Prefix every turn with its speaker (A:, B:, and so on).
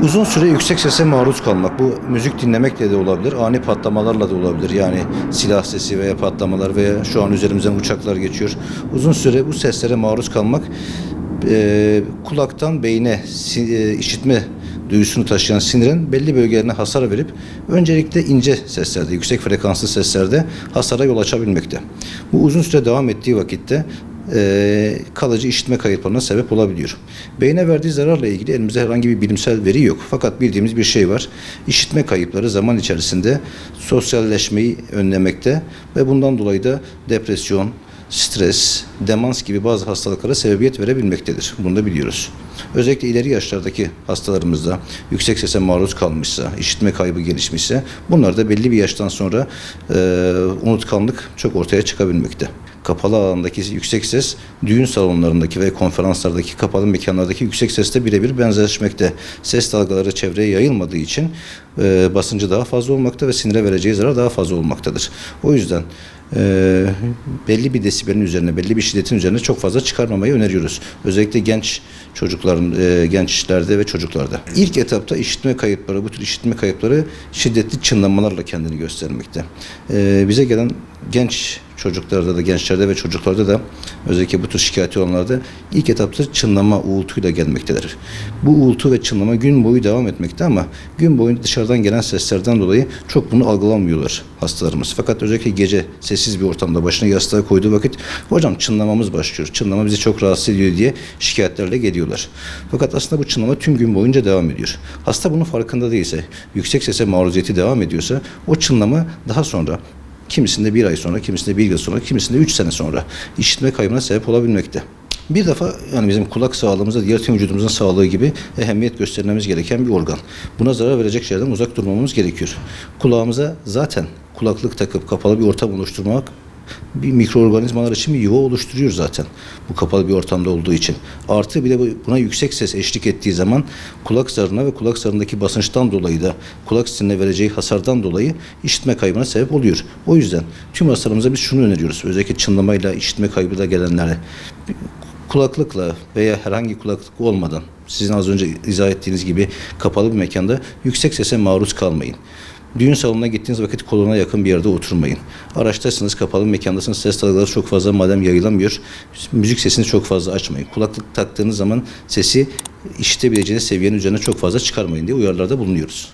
A: Uzun süre yüksek sese maruz kalmak, bu müzik dinlemekle de olabilir, ani patlamalarla da olabilir. Yani silah sesi veya patlamalar veya şu an üzerimizden uçaklar geçiyor. Uzun süre bu seslere maruz kalmak kulaktan beyne işitme duyusunu taşıyan sinirin belli bölgelerine hasar verip öncelikle ince seslerde, yüksek frekanslı seslerde hasara yol açabilmekte. Bu uzun süre devam ettiği vakitte kalıcı işitme kayıplarına sebep olabiliyor. Beyne verdiği zararla ilgili elimizde herhangi bir bilimsel veri yok. Fakat bildiğimiz bir şey var. İşitme kayıpları zaman içerisinde sosyalleşmeyi önlemekte ve bundan dolayı da depresyon, stres, demans gibi bazı hastalıklara sebebiyet verebilmektedir. Bunu da biliyoruz. Özellikle ileri yaşlardaki hastalarımızda yüksek sese maruz kalmışsa, işitme kaybı gelişmişse bunlar da belli bir yaştan sonra unutkanlık çok ortaya çıkabilmekte. Kapalı alandaki yüksek ses, düğün salonlarındaki ve konferanslardaki kapalı mekanlardaki yüksek sesle birebir benzeşmekte. Ses dalgaları çevreye yayılmadığı için basıncı daha fazla olmakta ve sinire vereceği zarar daha fazla olmaktadır. O yüzden belli bir desibelin üzerine, belli bir şiddetin üzerine çok fazla çıkarmamayı öneriyoruz. Özellikle genç çocukların, gençlerde ve çocuklarda. İlk etapta işitme kayıpları, bu tür işitme kayıpları şiddetli çınlamalarla kendini göstermekte. Bize gelen genç çocuklarda da, gençlerde ve çocuklarda da özellikle bu tür şikayeti olanlarda ilk etapta çınlama, uğultuyla gelmektedir. Bu uğultu ve çınlama gün boyu devam etmekte ama gün boyu dışarıdan gelen seslerden dolayı çok bunu algılamıyorlar hastalarımız. Fakat özellikle gece sessiz bir ortamda başına yastığa koyduğu vakit hocam çınlamamız başlıyor, çınlama bizi çok rahatsız ediyor diye şikayetlerle geliyorlar. Fakat aslında bu çınlama tüm gün boyunca devam ediyor. Hasta bunun farkında değilse, yüksek sese maruziyeti devam ediyorsa o çınlama daha sonra kimisinde bir ay sonra, kimisinde bir yıl sonra, kimisinde 3 sene sonra işitme kaybına sebep olabilmekte. Bir defa yani bizim kulak sağlığımızda diğer tüm vücudumuzun sağlığı gibi ehemmiyet göstermemiz gereken bir organ. Buna zarar verecek şeylerden uzak durmamız gerekiyor. Kulağımıza zaten kulaklık takıp kapalı bir ortam oluşturmak bir mikroorganizmalar için bir yuva oluşturuyor zaten. Bu kapalı bir ortamda olduğu için. Artı bir de buna yüksek ses eşlik ettiği zaman kulak zarına ve kulak zarındaki basınçtan dolayı da kulak sinirine vereceği hasardan dolayı işitme kaybına sebep oluyor. O yüzden tüm hastalarımıza biz şunu öneriyoruz. Özellikle çınlamayla, işitme kaybıyla gelenlere kulaklıkla veya herhangi kulaklık olmadan sizin az önce izah ettiğiniz gibi kapalı bir mekanda yüksek sese maruz kalmayın. Düğün salonuna gittiğiniz vakit kolona yakın bir yerde oturmayın. Araçtasınız, kapalı bir mekandasınız, ses dalgaları çok fazla madem yayılamıyor, müzik sesini çok fazla açmayın. Kulaklık taktığınız zaman sesi işitebileceğiniz seviyenin üzerine çok fazla çıkarmayın diye uyarılarda bulunuyoruz.